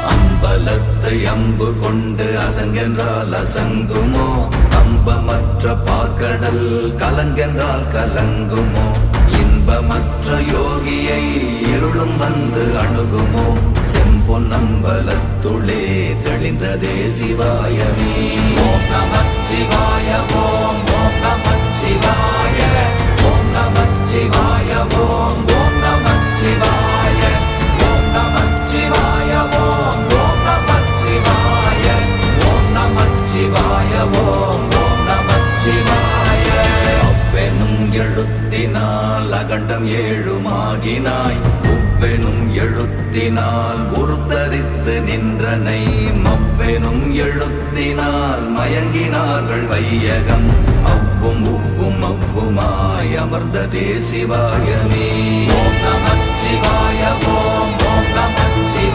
அம்பலத்தை அம்பு கொண்டு அசங்கென்றால் அசங்குமோ அம்பமற்ற பார்க்கடல் கலங்கென்றால் கலங்குமோ இன்பமற்ற யோகியை இருளும் வந்து அணுகுமோ செம்பொன்னம்பலத்துளே தெளிந்ததே சிவாயமே ஓம் நமச்சிவாய ஓம் ஓம் நமச்சிவாய ஓம் நமச்சிவாய ஓம் ஓம் நமச்சிவாய ஓம் நமச்சிவாய ஓம் ஓம் நமச்சிவாய ஓம் நமச்சிவாய ஓம் ஓம் நமச்சிவாய அவ்வெனும் எழுத்தினால் அகண்டம் ஏழுமாகினாய் உவ்வெனும் எழுத்தினால் உருத்தரித்து நின்றனை மவ்வெனும் எழுத்தினால் மயங்கினார்கள் வையகம் அவ்வும் உவ்வும் அவ்வுமாய் அமர்ந்ததே சிவாயமே ஓம் நமச்சிவாய ஓம் ஓம் நம